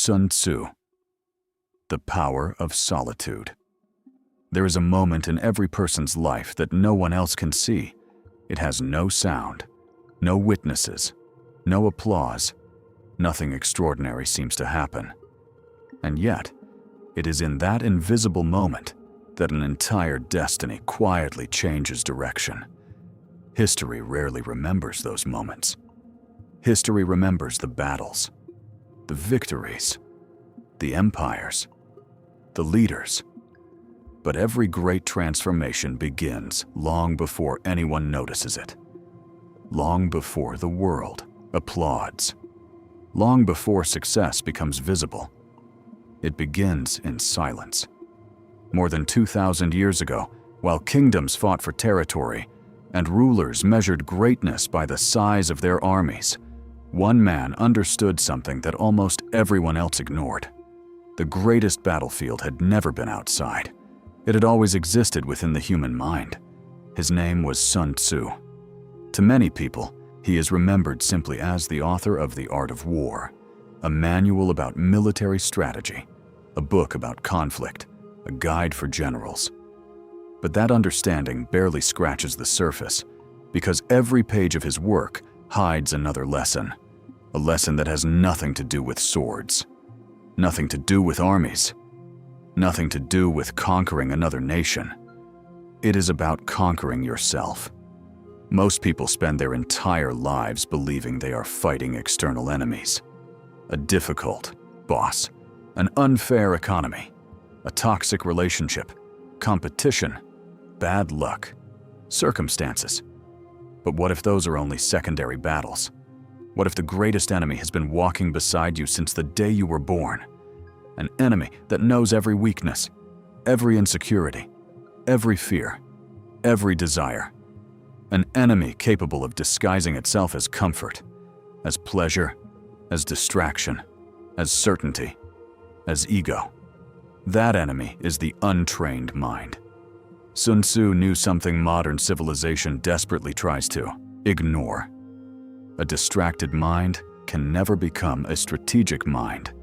Sun Tzu. The power of solitude. There is a moment in every person's life that no one else can see. It has no sound, no witnesses, no applause. Nothing extraordinary seems to happen. And yet, it is in that invisible moment that an entire destiny quietly changes direction. History rarely remembers those moments. History remembers the battles, the victories, the empires, the leaders. But every great transformation begins long before anyone notices it, long before the world applauds, long before success becomes visible. It begins in silence. More than 2,000 years ago, while kingdoms fought for territory and rulers measured greatness by the size of their armies, one man understood something that almost everyone else ignored. The greatest battlefield had never been outside. It had always existed within the human mind. His name was Sun Tzu. To many people, he is remembered simply as the author of The Art of War, a manual about military strategy, a book about conflict, a guide for generals. But that understanding barely scratches the surface, because every page of his work hides another lesson, a lesson that has nothing to do with swords, nothing to do with armies, nothing to do with conquering another nation. It is about conquering yourself. Most people spend their entire lives believing they are fighting external enemies. A difficult boss, an unfair economy, a toxic relationship, competition, bad luck, circumstances. But what if those are only secondary battles? What if the greatest enemy has been walking beside you since the day you were born? An enemy that knows every weakness, every insecurity, every fear, every desire. An enemy capable of disguising itself as comfort, as pleasure, as distraction, as certainty, as ego. That enemy is the untrained mind. Sun Tzu knew something modern civilization desperately tries to ignore. A distracted mind can never become a strategic mind.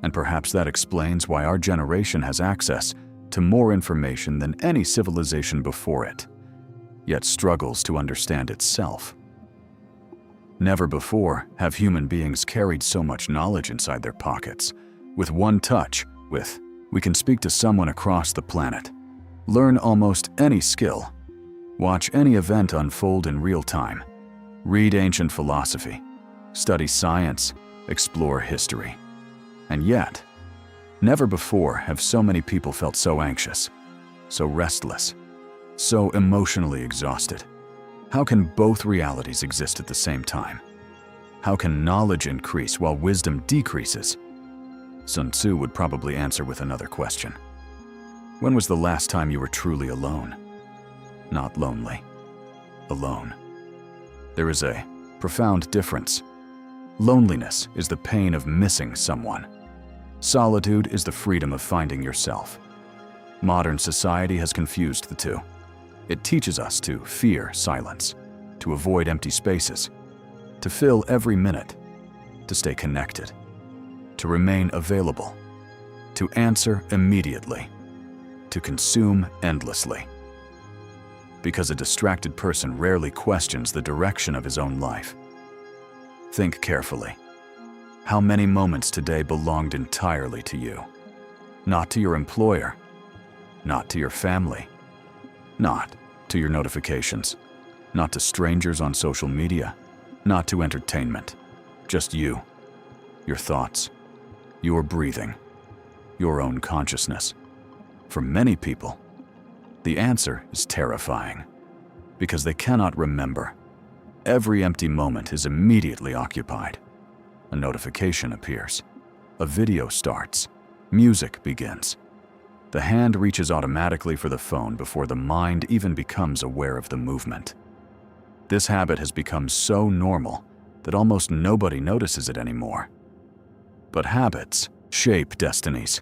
And perhaps that explains why our generation has access to more information than any civilization before it, yet struggles to understand itself. Never before have human beings carried so much knowledge inside their pockets. With one touch, we can speak to someone across the planet, learn almost any skill, watch any event unfold in real time, read ancient philosophy, study science, explore history. And yet, never before have so many people felt so anxious, so restless, so emotionally exhausted. How can both realities exist at the same time? How can knowledge increase while wisdom decreases? Sun Tzu would probably answer with another question. When was the last time you were truly alone? Not lonely. Alone. There is a profound difference. Loneliness is the pain of missing someone. Solitude is the freedom of finding yourself. Modern society has confused the two. It teaches us to fear silence, to avoid empty spaces, to fill every minute, to stay connected, to remain available, to answer immediately, to consume endlessly. Because a distracted person rarely questions the direction of his own life. Think carefully. How many moments today belonged entirely to you? Not to your employer, not to your family, not to your notifications, not to strangers on social media, not to entertainment. Just you, your thoughts, your breathing, your own consciousness. For many people, the answer is terrifying because they cannot remember. Every empty moment is immediately occupied. A notification appears. A video starts. Music begins. The hand reaches automatically for the phone before the mind even becomes aware of the movement. This habit has become so normal that almost nobody notices it anymore. But habits shape destinies.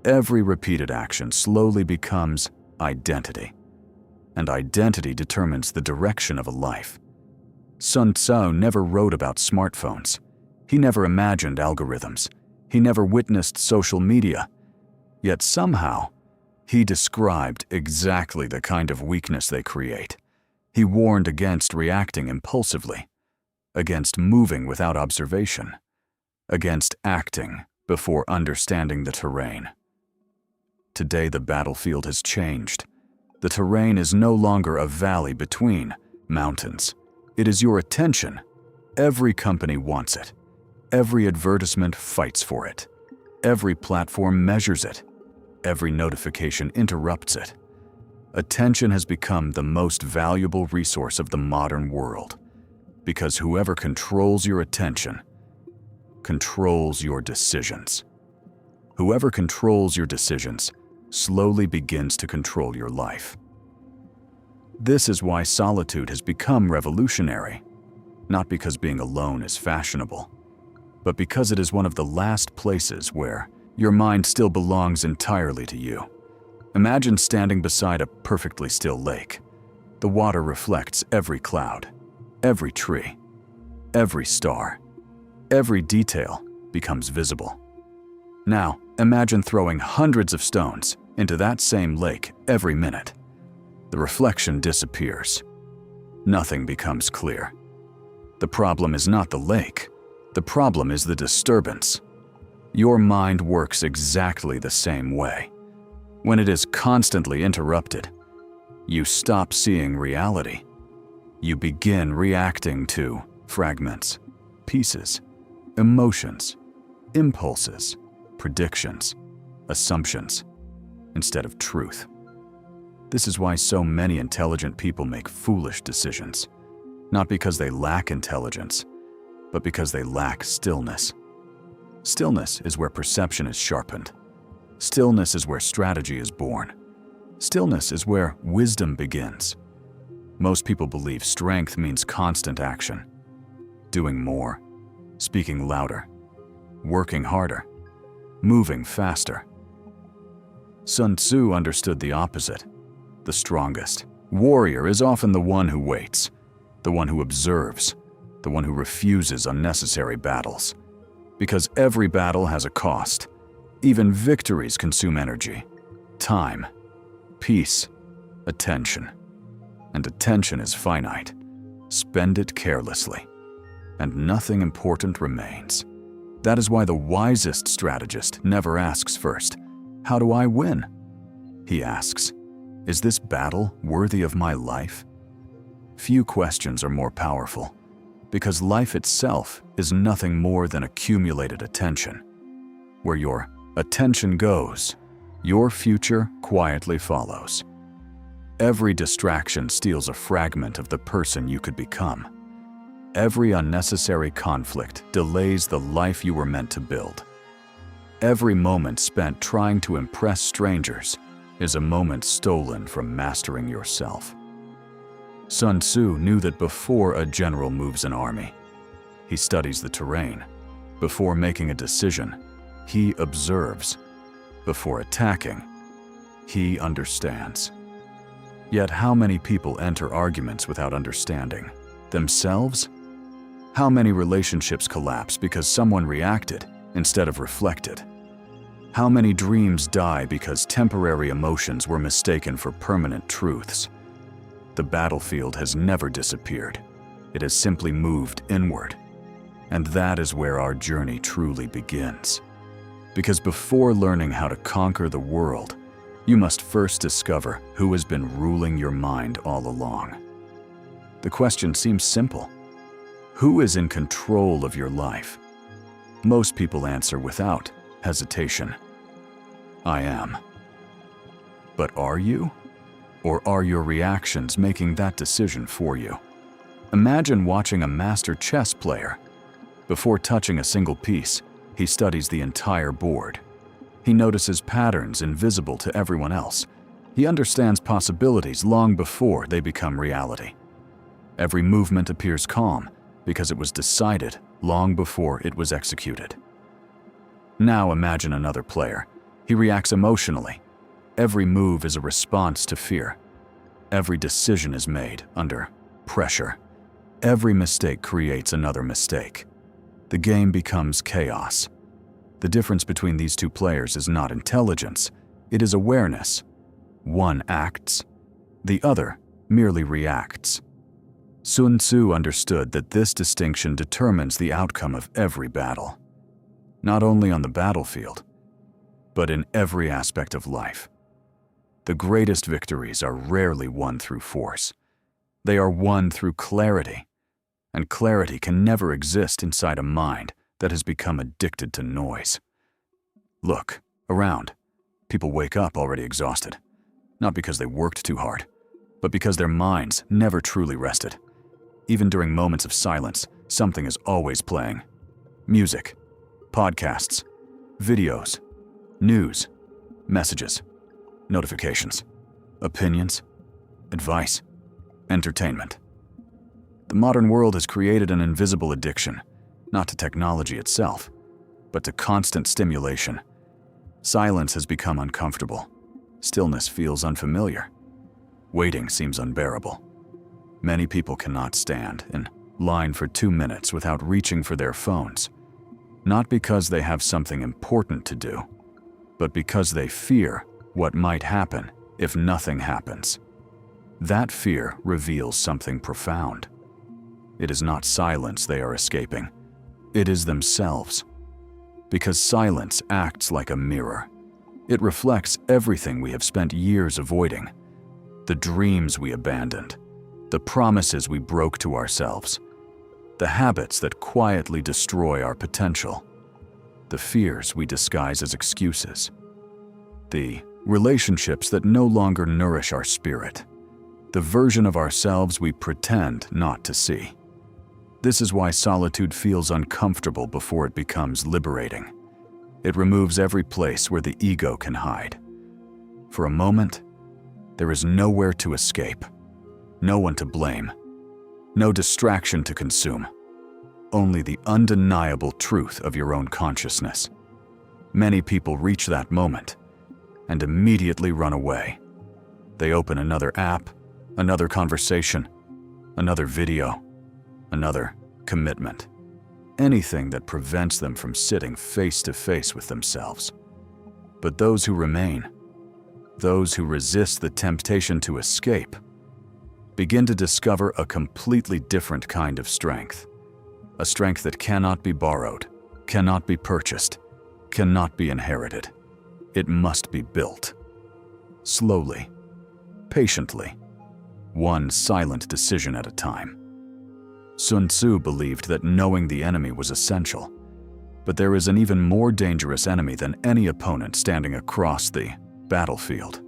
Every repeated action slowly becomes identity. And identity determines the direction of a life. Sun Tzu never wrote about smartphones. He never imagined algorithms. He never witnessed social media. Yet somehow, he described exactly the kind of weakness they create. He warned against reacting impulsively, against moving without observation, against acting before understanding the terrain. Today, the battlefield has changed. The terrain is no longer a valley between mountains. It is your attention. Every company wants it. Every advertisement fights for it. Every platform measures it. Every notification interrupts it. Attention has become the most valuable resource of the modern world, because whoever controls your attention controls your decisions. Whoever controls your decisions slowly begins to control your life. This is why solitude has become revolutionary, not because being alone is fashionable, but because it is one of the last places where your mind still belongs entirely to you. Imagine standing beside a perfectly still lake. The water reflects every cloud, every tree, every star. Every detail becomes visible. Now, imagine throwing hundreds of stones into that same lake every minute. The reflection disappears. Nothing becomes clear. The problem is not the lake. The problem is the disturbance. Your mind works exactly the same way. When it is constantly interrupted, you stop seeing reality. You begin reacting to fragments, pieces, emotions, impulses, predictions, assumptions, instead of truth. This is why so many intelligent people make foolish decisions, not because they lack intelligence, but because they lack stillness. Stillness is where perception is sharpened. Stillness is where strategy is born. Stillness is where wisdom begins. Most people believe strength means constant action, doing more, speaking louder, working harder, moving faster. Sun Tzu understood the opposite. The strongest warrior is often the one who waits, the one who observes, the one who refuses unnecessary battles. Because every battle has a cost. Even victories consume energy, time, peace, attention. And attention is finite. Spend it carelessly, and nothing important remains. That is why the wisest strategist never asks first, "How do I win?" He asks, "Is this battle worthy of my life?" Few questions are more powerful, because life itself is nothing more than accumulated attention. Where your attention goes, your future quietly follows. Every distraction steals a fragment of the person you could become. Every unnecessary conflict delays the life you were meant to build. Every moment spent trying to impress strangers is a moment stolen from mastering yourself. Sun Tzu knew that before a general moves an army, he studies the terrain. Before making a decision, he observes. Before attacking, he understands. Yet how many people enter arguments without understanding themselves? How many relationships collapse because someone reacted instead of reflected? How many dreams die because temporary emotions were mistaken for permanent truths? The battlefield has never disappeared. It has simply moved inward. And that is where our journey truly begins. Because before learning how to conquer the world, you must first discover who has been ruling your mind all along. The question seems simple. Who is in control of your life? Most people answer without hesitation, "I am." But are you? Or are your reactions making that decision for you? Imagine watching a master chess player. Before touching a single piece, he studies the entire board. He notices patterns invisible to everyone else. He understands possibilities long before they become reality. Every movement appears calm because it was decided long before it was executed. Now imagine another player. He reacts emotionally. Every move is a response to fear. Every decision is made under pressure. Every mistake creates another mistake. The game becomes chaos. The difference between these two players is not intelligence, it is awareness. One acts, the other merely reacts. Sun Tzu understood that this distinction determines the outcome of every battle, not only on the battlefield, but in every aspect of life. The greatest victories are rarely won through force. They are won through clarity, and clarity can never exist inside a mind that has become addicted to noise. Look around. People wake up already exhausted, not because they worked too hard, but because their minds never truly rested. Even during moments of silence, something is always playing. Music, podcasts, videos, news, messages, notifications, opinions, advice, entertainment. The modern world has created an invisible addiction, not to technology itself, but to constant stimulation. Silence has become uncomfortable. Stillness feels unfamiliar. Waiting seems unbearable. Many people cannot stand in line for 2 minutes without reaching for their phones, not because they have something important to do, but because they fear what might happen if nothing happens. That fear reveals something profound. It is not silence they are escaping. It is themselves. Because silence acts like a mirror. It reflects everything we have spent years avoiding. The dreams we abandoned. The promises we broke to ourselves. The habits that quietly destroy our potential. The fears we disguise as excuses. The relationships that no longer nourish our spirit. The version of ourselves we pretend not to see. This is why solitude feels uncomfortable before it becomes liberating. It removes every place where the ego can hide. For a moment, there is nowhere to escape, no one to blame, no distraction to consume, only the undeniable truth of your own consciousness. Many people reach that moment and immediately run away. They open another app, another conversation, another video, another commitment. Anything that prevents them from sitting face to face with themselves. But those who remain, those who resist the temptation to escape, begin to discover a completely different kind of strength. A strength that cannot be borrowed, cannot be purchased, cannot be inherited. It must be built. Slowly, patiently, one silent decision at a time. Sun Tzu believed that knowing the enemy was essential, but there is an even more dangerous enemy than any opponent standing across the battlefield.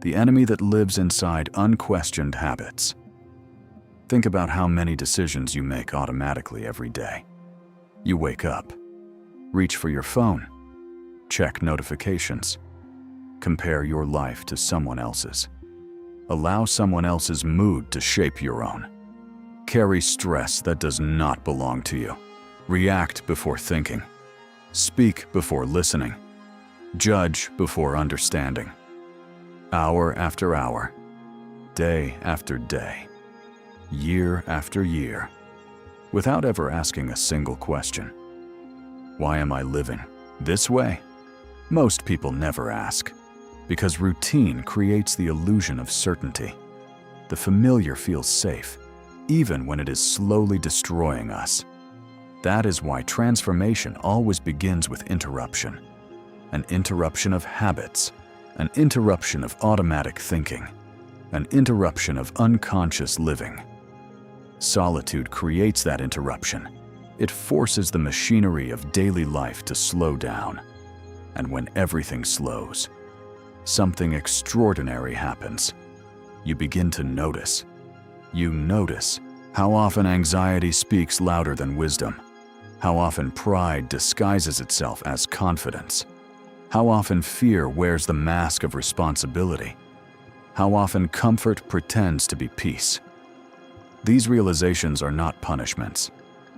The enemy that lives inside unquestioned habits. Think about how many decisions you make automatically every day. You wake up, reach for your phone, check notifications, compare your life to someone else's. Allow someone else's mood to shape your own. Carry stress that does not belong to you. React before thinking. Speak before listening. Judge before understanding. Hour after hour, day after day, year after year, without ever asking a single question. Why am I living this way? Most people never ask, because routine creates the illusion of certainty. The familiar feels safe, even when it is slowly destroying us. That is why transformation always begins with interruption. An interruption of habits, an interruption of automatic thinking, an interruption of unconscious living. Solitude creates that interruption. It forces the machinery of daily life to slow down. And when everything slows, something extraordinary happens. You begin to notice. You notice how often anxiety speaks louder than wisdom, how often pride disguises itself as confidence, how often fear wears the mask of responsibility, how often comfort pretends to be peace. These realizations are not punishments,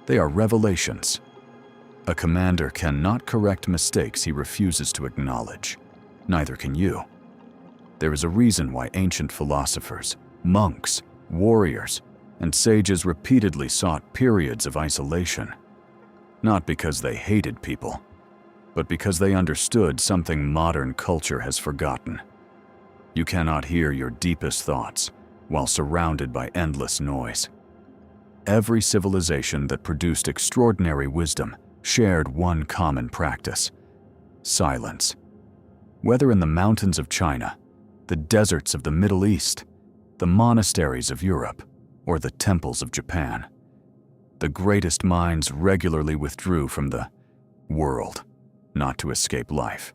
they are revelations. A commander cannot correct mistakes he refuses to acknowledge. Neither can you. There is a reason why ancient philosophers, monks, warriors, and sages repeatedly sought periods of isolation. Not because they hated people, but because they understood something modern culture has forgotten. You cannot hear your deepest thoughts while surrounded by endless noise. Every civilization that produced extraordinary wisdom shared one common practice: silence. Whether in the mountains of China, the deserts of the Middle East, the monasteries of Europe, or the temples of Japan, the greatest minds regularly withdrew from the world, not to escape life,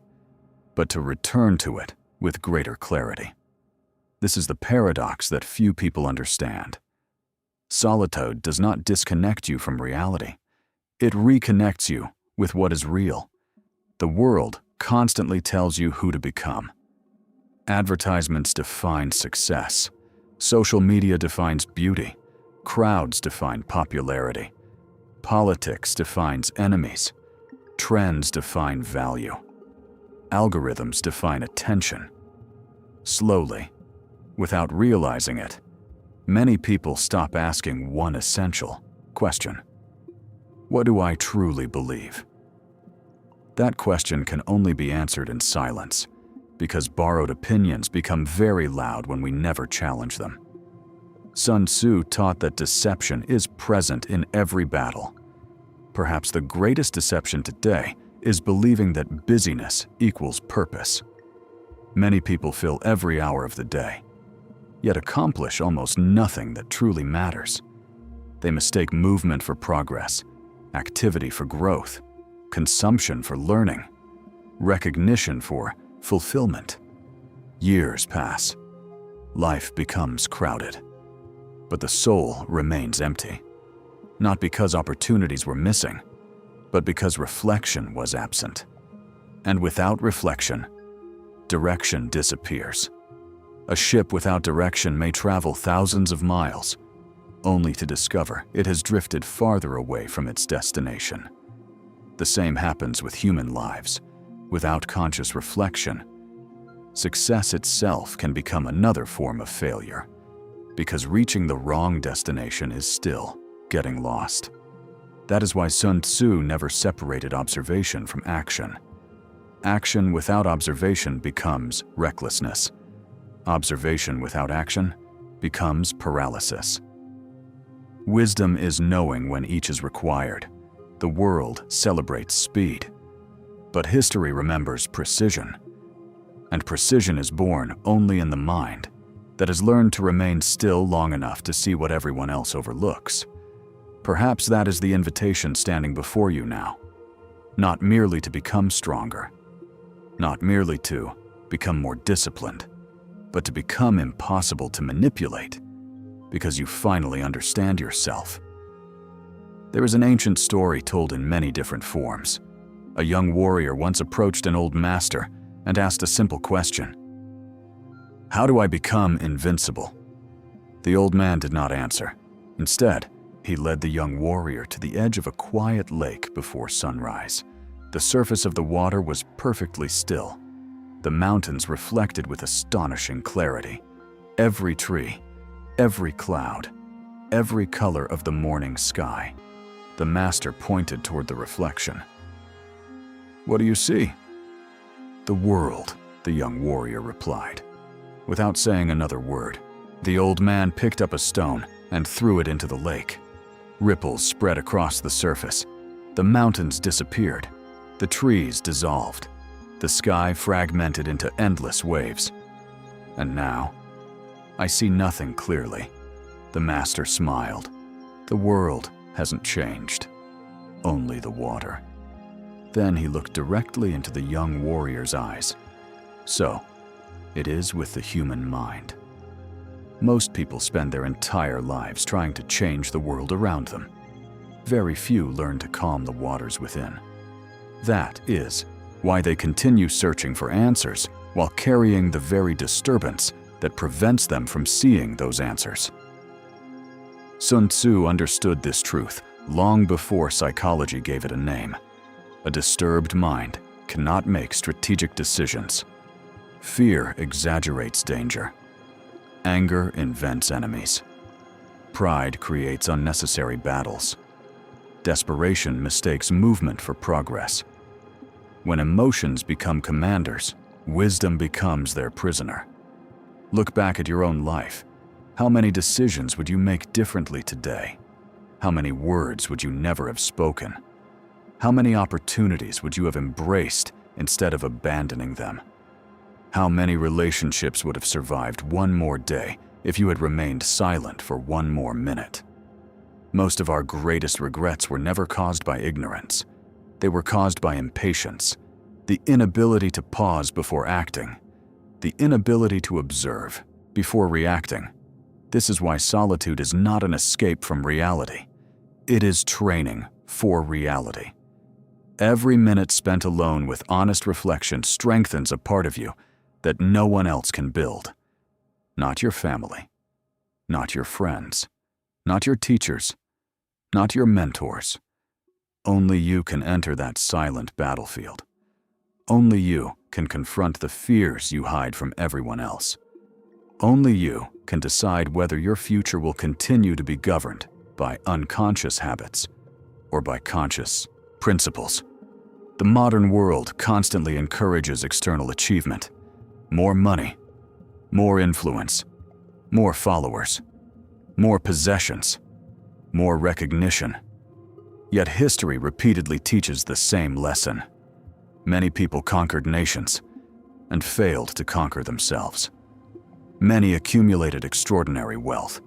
but to return to it with greater clarity. This is the paradox that few people understand. Solitude does not disconnect you from reality. It reconnects you with what is real. The world constantly tells you who to become. Advertisements define success. Social media defines beauty. Crowds define popularity. Politics defines enemies. Trends define value. Algorithms define attention. Slowly, without realizing it, many people stop asking one essential question: what do I truly believe? That question can only be answered in silence, because borrowed opinions become very loud when we never challenge them. Sun Tzu taught that deception is present in every battle. Perhaps the greatest deception today is believing that busyness equals purpose. Many people fill every hour of the day, yet accomplish almost nothing that truly matters. They mistake movement for progress, activity for growth, consumption for learning, recognition for fulfillment. Years pass. Life becomes crowded, but the soul remains empty. Not because opportunities were missing, but because reflection was absent. And without reflection, direction disappears. A ship without direction may travel thousands of miles, only to discover it has drifted farther away from its destination. The same happens with human lives. Without conscious reflection, success itself can become another form of failure, because reaching the wrong destination is still getting lost. That is why Sun Tzu never separated observation from action. Action without observation becomes recklessness. Observation without action becomes paralysis. Wisdom is knowing when each is required. The world celebrates speed, but history remembers precision. And precision is born only in the mind that has learned to remain still long enough to see what everyone else overlooks. Perhaps that is the invitation standing before you now. Not merely to become stronger, not merely to become more disciplined, but to become impossible to manipulate, because you finally understand yourself. There is an ancient story told in many different forms. A young warrior once approached an old master and asked a simple question: "How do I become invincible?" The old man did not answer. Instead, he led the young warrior to the edge of a quiet lake before sunrise. The surface of the water was perfectly still. The mountains reflected with astonishing clarity. Every tree, every cloud, every color of the morning sky. The master pointed toward the reflection. "What do you see?" "The world," the young warrior replied. Without saying another word, the old man picked up a stone and threw it into the lake. Ripples spread across the surface. The mountains disappeared. The trees dissolved. The sky fragmented into endless waves. "And now, I see nothing clearly." The master smiled. "The world hasn't changed, only the water." Then he looked directly into the young warrior's eyes. So, it is with the human mind. Most people spend their entire lives trying to change the world around them. Very few learn to calm the waters within. That is why they continue searching for answers while carrying the very disturbance that prevents them from seeing those answers. Sun Tzu understood this truth long before psychology gave it a name. A disturbed mind cannot make strategic decisions. Fear exaggerates danger. Anger invents enemies. Pride creates unnecessary battles. Desperation mistakes movement for progress. When emotions become commanders, wisdom becomes their prisoner. Look back at your own life. How many decisions would you make differently today? How many words would you never have spoken? How many opportunities would you have embraced instead of abandoning them? How many relationships would have survived one more day if you had remained silent for one more minute? Most of our greatest regrets were never caused by ignorance. They were caused by impatience, the inability to pause before acting, the inability to observe before reacting. This is why solitude is not an escape from reality. It is training for reality. Every minute spent alone with honest reflection strengthens a part of you that no one else can build. Not your family, not your friends, not your teachers, not your mentors. Only you can enter that silent battlefield. Only you can confront the fears you hide from everyone else. Only you can decide whether your future will continue to be governed by unconscious habits or by conscious principles. The modern world constantly encourages external achievement. More money, more influence, more followers, more possessions, more recognition. Yet history repeatedly teaches the same lesson. Many people conquered nations and failed to conquer themselves. Many accumulated extraordinary wealth,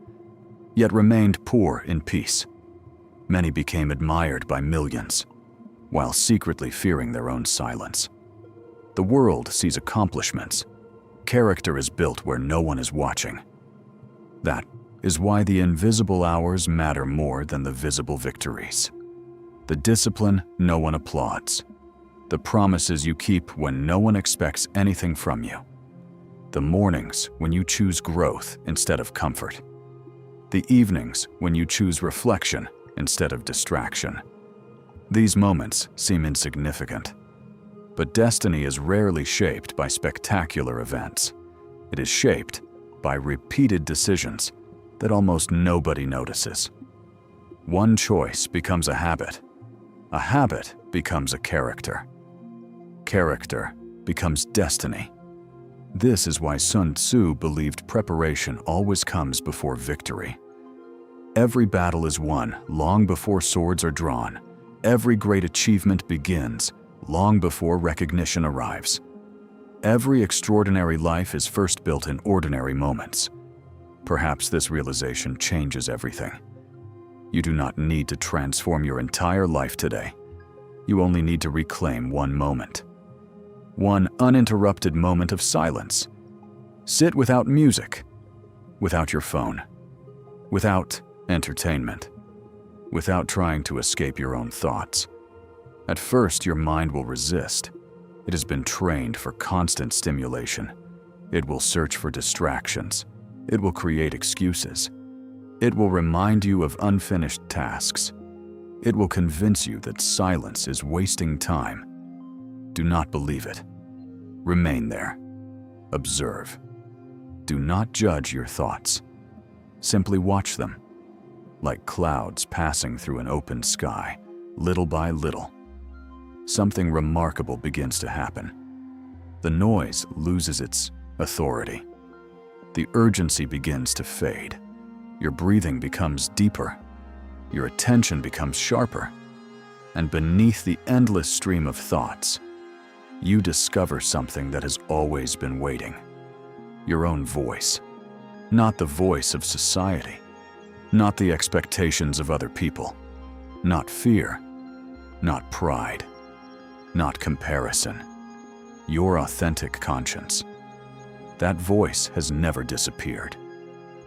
yet remained poor in peace. Many became admired by millions, while secretly fearing their own silence. The world sees accomplishments. Character is built where no one is watching. That is why the invisible hours matter more than the visible victories. The discipline no one applauds. The promises you keep when no one expects anything from you. The mornings when you choose growth instead of comfort. The evenings when you choose reflection instead of distraction. These moments seem insignificant, but destiny is rarely shaped by spectacular events. It is shaped by repeated decisions that almost nobody notices. One choice becomes a habit. A habit becomes a character. Character becomes destiny. This is why Sun Tzu believed preparation always comes before victory. Every battle is won long before swords are drawn. Every great achievement begins long before recognition arrives. Every extraordinary life is first built in ordinary moments. Perhaps this realization changes everything. You do not need to transform your entire life today. You only need to reclaim one moment. One uninterrupted moment of silence. Sit without music, without your phone, without entertainment, without trying to escape your own thoughts. At first, your mind will resist. It has been trained for constant stimulation. It will search for distractions. It will create excuses. It will remind you of unfinished tasks. It will convince you that silence is wasting time. Do not believe it. Remain there. Observe. Do not judge your thoughts. Simply watch them, like clouds passing through an open sky, little by little. Something remarkable begins to happen. The noise loses its authority. The urgency begins to fade. Your breathing becomes deeper. Your attention becomes sharper. And beneath the endless stream of thoughts, you discover something that has always been waiting. Your own voice. Not the voice of society. Not the expectations of other people. Not fear. Not pride. Not comparison. Your authentic conscience. That voice has never disappeared.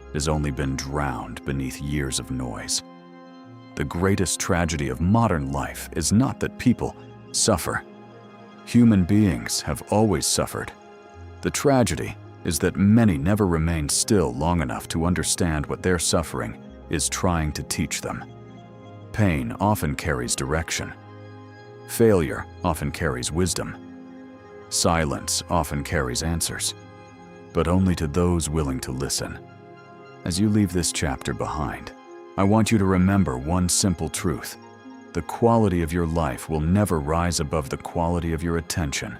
It has only been drowned beneath years of noise. The greatest tragedy of modern life is not that people suffer. Human beings have always suffered. The tragedy is that many never remain still long enough to understand what their suffering is trying to teach them. Pain often carries direction. Failure often carries wisdom. Silence often carries answers, but only to those willing to listen. As you leave this chapter behind, I want you to remember one simple truth. The quality of your life will never rise above the quality of your attention.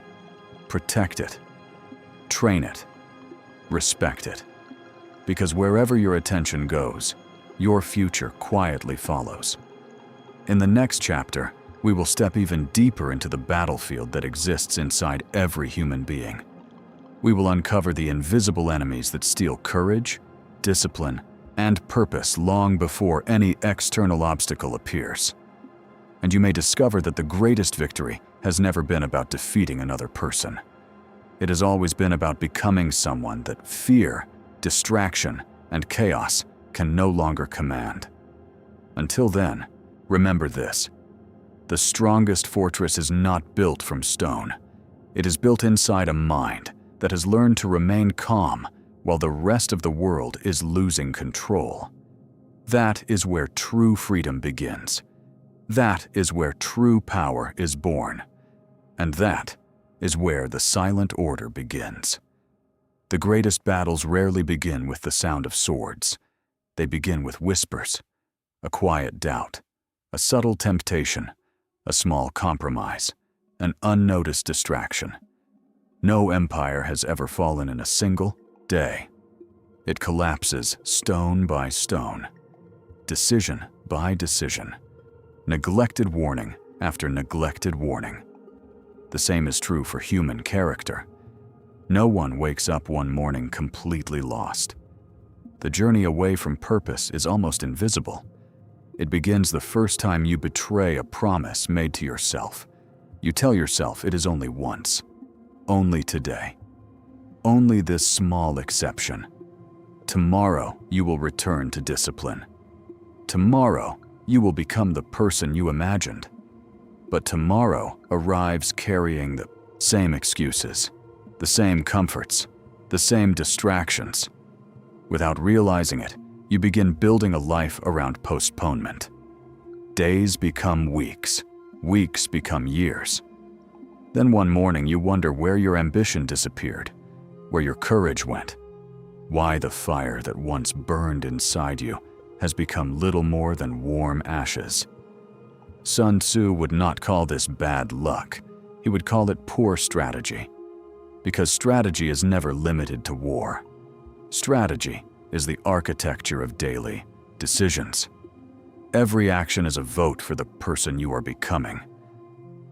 Protect it. Train it. Respect it. Because wherever your attention goes, your future quietly follows. In the next chapter, we will step even deeper into the battlefield that exists inside every human being. We will uncover the invisible enemies that steal courage, discipline, and purpose long before any external obstacle appears. And you may discover that the greatest victory has never been about defeating another person. It has always been about becoming someone that fear, distraction, and chaos can no longer command. Until then, remember this: the strongest fortress is not built from stone. It is built inside a mind that has learned to remain calm while the rest of the world is losing control. That is where true freedom begins. That is where true power is born. And that is where the silent order begins. The greatest battles rarely begin with the sound of swords. They begin with whispers, a quiet doubt, a subtle temptation, a small compromise, an unnoticed distraction. No empire has ever fallen in a single day. It collapses stone by stone, decision by decision, neglected warning after neglected warning. The same is true for human character. No one wakes up one morning completely lost. The journey away from purpose is almost invisible. It begins the first time you betray a promise made to yourself. You tell yourself it is only once, only today, only this small exception. Tomorrow you will return to discipline. Tomorrow you will become the person you imagined. But tomorrow arrives carrying the same excuses, the same comforts, the same distractions. Without realizing it, you begin building a life around postponement. Days become weeks, weeks become years. Then one morning you wonder where your ambition disappeared, where your courage went, why the fire that once burned inside you has become little more than warm ashes. Sun Tzu would not call this bad luck. He would call it poor strategy. Because strategy is never limited to war. Strategy is the architecture of daily decisions. Every action is a vote for the person you are becoming.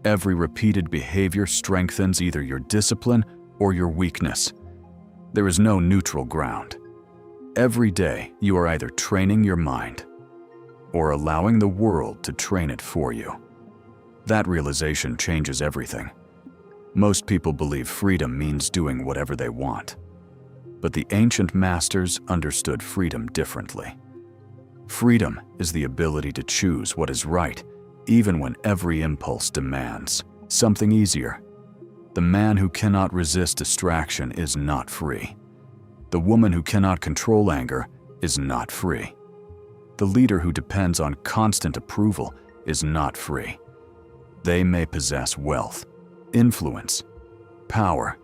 Every repeated behavior strengthens either your discipline or your weakness. There is no neutral ground. Every day, you are either training your mind or allowing the world to train it for you. That realization changes everything. Most people believe freedom means doing whatever they want. But the ancient masters understood freedom differently. Freedom is the ability to choose what is right, even when every impulse demands something easier. The man who cannot resist distraction is not free. The woman who cannot control anger is not free. The leader who depends on constant approval is not free. They may possess wealth, influence, power,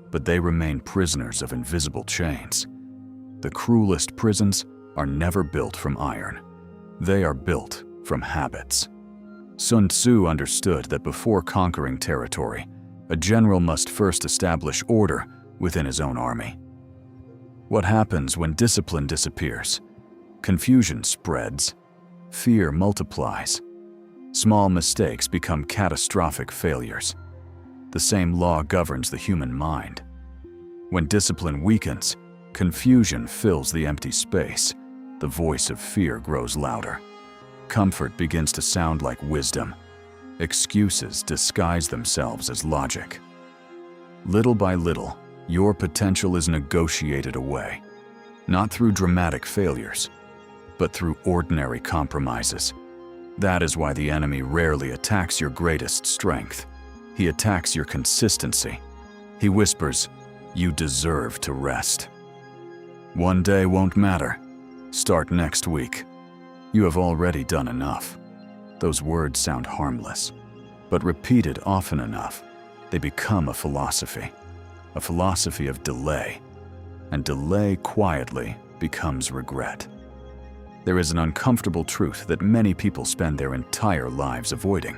but they remain prisoners of invisible chains. The cruelest prisons are never built from iron. They are built from habits. Sun Tzu understood that before conquering territory, a general must first establish order within his own army. What happens when discipline disappears? Confusion spreads, fear multiplies. Small mistakes become catastrophic failures. The same law governs the human mind. When discipline weakens, confusion fills the empty space. The voice of fear grows louder. Comfort begins to sound like wisdom. Excuses disguise themselves as logic. Little by little, your potential is negotiated away, not through dramatic failures, but through ordinary compromises. That is why the enemy rarely attacks your greatest strength. He attacks your consistency. He whispers, "You deserve to rest." One day won't matter. Start next week. You have already done enough. Those words sound harmless, but repeated often enough, they become a philosophy of delay, and delay quietly becomes regret. there is an uncomfortable truth that many people spend their entire lives avoiding.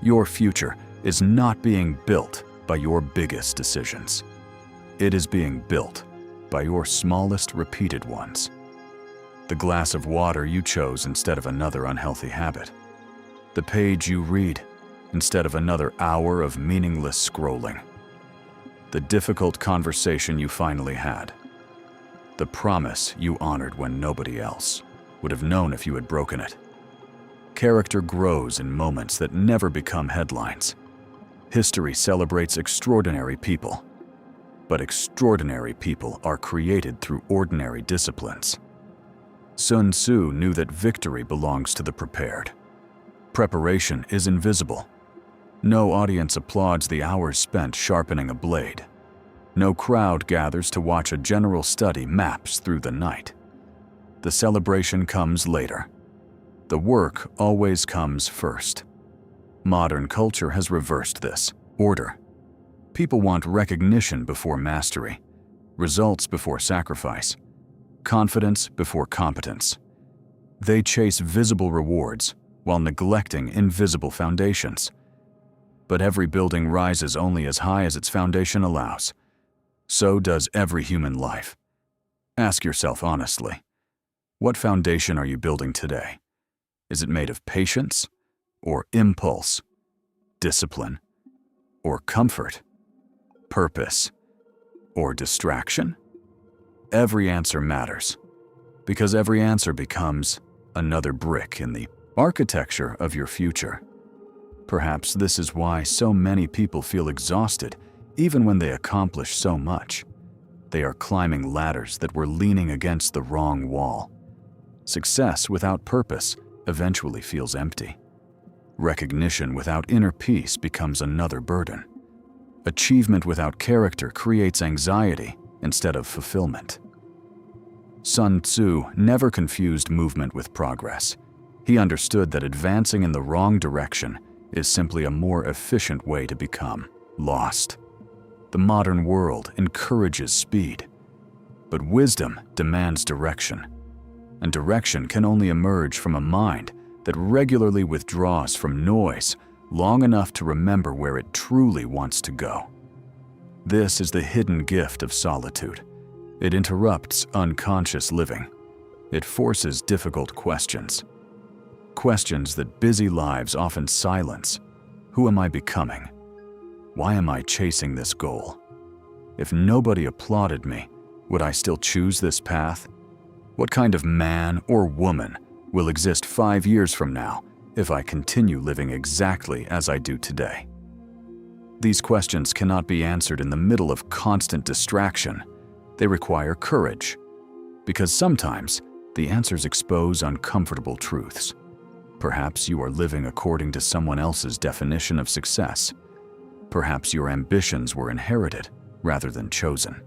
Your future is not being built by your biggest decisions. It is being built by your smallest repeated ones. The glass of water you chose instead of another unhealthy habit. The page you read instead of another hour of meaningless scrolling. The difficult conversation you finally had. The promise you honored when nobody else would have known if you had broken it. Character grows in moments that never become headlines. History celebrates extraordinary people, but extraordinary people are created through ordinary disciplines. Sun Tzu knew that victory belongs to the prepared. Preparation is invisible. No audience applauds the hours spent sharpening a blade. No crowd gathers to watch a general study maps through the night. The celebration comes later. The work always comes first. Modern culture has reversed this order. People want recognition before mastery, results before sacrifice, confidence before competence. They chase visible rewards while neglecting invisible foundations. But every building rises only as high as its foundation allows. So does every human life. Ask yourself honestly, what foundation are you building today? Is it made of patience or impulse, discipline or comfort, purpose or distraction? Every answer matters, because every answer becomes another brick in the architecture of your future. Perhaps this is why so many people feel exhausted even when they accomplish so much. They are climbing ladders that were leaning against the wrong wall. Success without purpose eventually feels empty. Recognition without inner peace becomes another burden. Achievement without character creates anxiety instead of fulfillment. Sun Tzu never confused movement with progress. He understood that advancing in the wrong direction is simply a more efficient way to become lost. The modern world encourages speed, but wisdom demands direction, and direction can only emerge from a mind that regularly withdraws from noise long enough to remember where it truly wants to go. This is the hidden gift of solitude. It interrupts unconscious living. It forces difficult questions. Questions that busy lives often silence. Who am I becoming? Why am I chasing this goal? If nobody applauded me, would I still choose this path? What kind of man or woman will exist 5 years from now if I continue living exactly as I do today? These questions cannot be answered in the middle of constant distraction. They require courage, because sometimes the answers expose uncomfortable truths. Perhaps you are living according to someone else's definition of success. Perhaps your ambitions were inherited rather than chosen.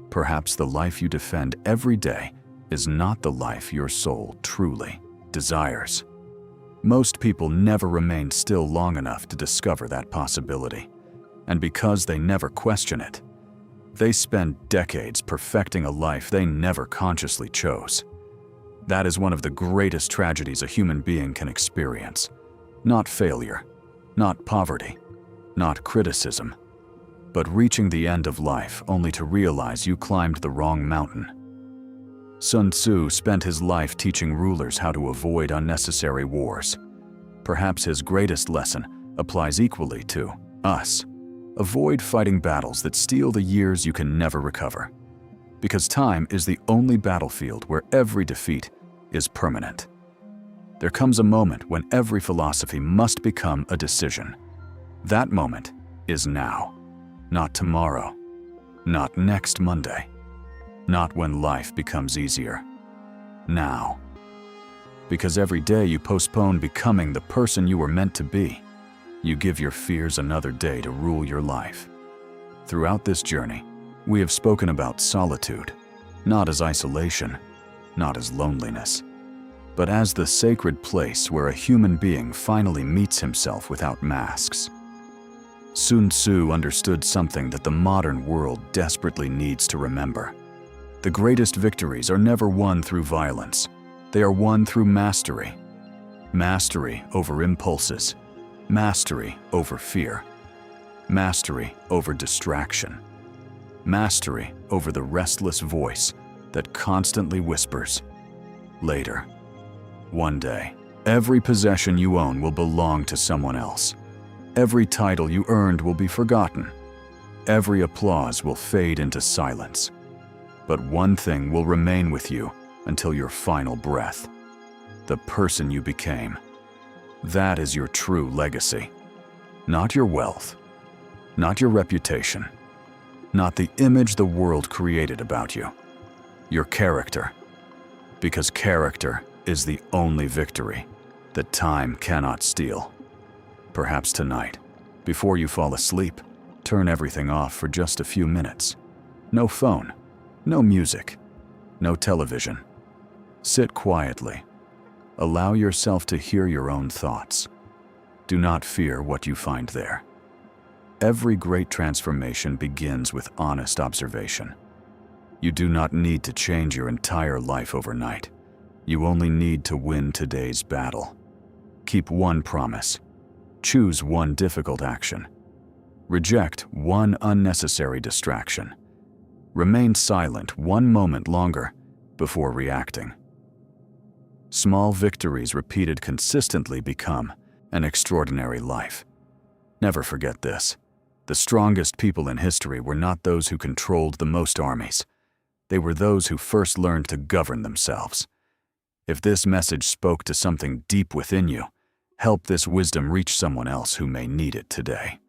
Perhaps the life you defend every day is not the life your soul truly desires. Most people never remain still long enough to discover that possibility, and because they never question it, they spend decades perfecting a life they never consciously chose. That is one of the greatest tragedies a human being can experience. Not failure, not poverty, not criticism, but reaching the end of life only to realize you climbed the wrong mountain. Sun Tzu spent his life teaching rulers how to avoid unnecessary wars. Perhaps his greatest lesson applies equally to us. Avoid fighting battles that steal the years you can never recover, because time is the only battlefield where every defeat is permanent. There comes a moment when every philosophy must become a decision. That moment is now, not tomorrow, not next Monday, not when life becomes easier. Now. Because every day you postpone becoming the person you were meant to be, you give your fears another day to rule your life. Throughout this journey, we have spoken about solitude, not as isolation, not as loneliness, but as the sacred place where a human being finally meets himself without masks. Sun Tzu understood something that the modern world desperately needs to remember. The greatest victories are never won through violence. They are won through mastery. Mastery over impulses. Mastery over fear. Mastery over distraction. Mastery over the restless voice that constantly whispers, later. One day, every possession you own will belong to someone else. Every title you earned will be forgotten. Every applause will fade into silence. But one thing will remain with you until your final breath: the person you became. That is your true legacy. Not your wealth, not your reputation, not the image the world created about you. Your character. Because character is the only victory that time cannot steal. Perhaps tonight, before you fall asleep, turn everything off for just a few minutes. No phone, no music, no television. Sit quietly. Allow yourself to hear your own thoughts. Do not fear what you find there. Every great transformation begins with honest observation. You do not need to change your entire life overnight. You only need to win today's battle. Keep one promise. Choose one difficult action. Reject one unnecessary distraction. Remain silent one moment longer before reacting. Small victories repeated consistently become an extraordinary life. Never forget this. The strongest people in history were not those who controlled the most armies. They were those who first learned to govern themselves. If this message spoke to something deep within you, help this wisdom reach someone else who may need it today.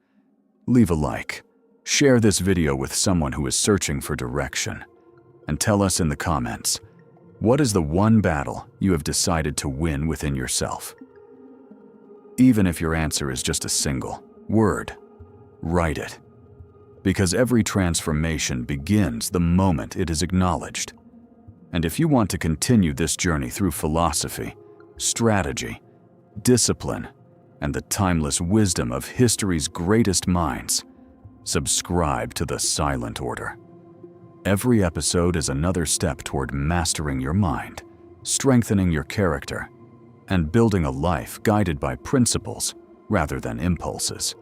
Leave a like, share this video with someone who is searching for direction, and tell us in the comments, what is the one battle you have decided to win within yourself? Even if your answer is just a single word, write it. Because every transformation begins the moment it is acknowledged. And if you want to continue this journey through philosophy, strategy, discipline, and the timeless wisdom of history's greatest minds, subscribe to the Silent Order. Every episode is another step toward mastering your mind, strengthening your character, and building a life guided by principles rather than impulses.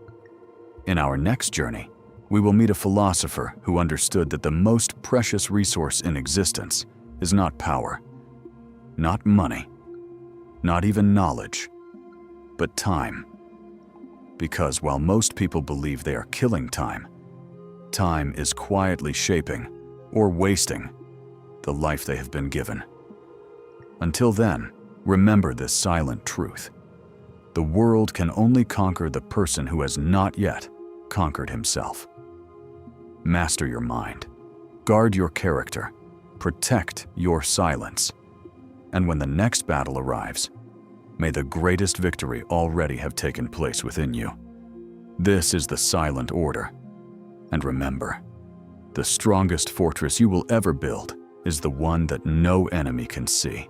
In our next journey, we will meet a philosopher who understood that the most precious resource in existence is not power, not money, not even knowledge, but time. Because while most people believe they are killing time, time is quietly shaping or wasting the life they have been given. Until then, remember this silent truth. The world can only conquer the person who has not yet conquered himself. Master your mind, guard your character, protect your silence, and when the next battle arrives, may the greatest victory already have taken place within you. This is the Silent Order. And remember, the strongest fortress you will ever build is the one that no enemy can see.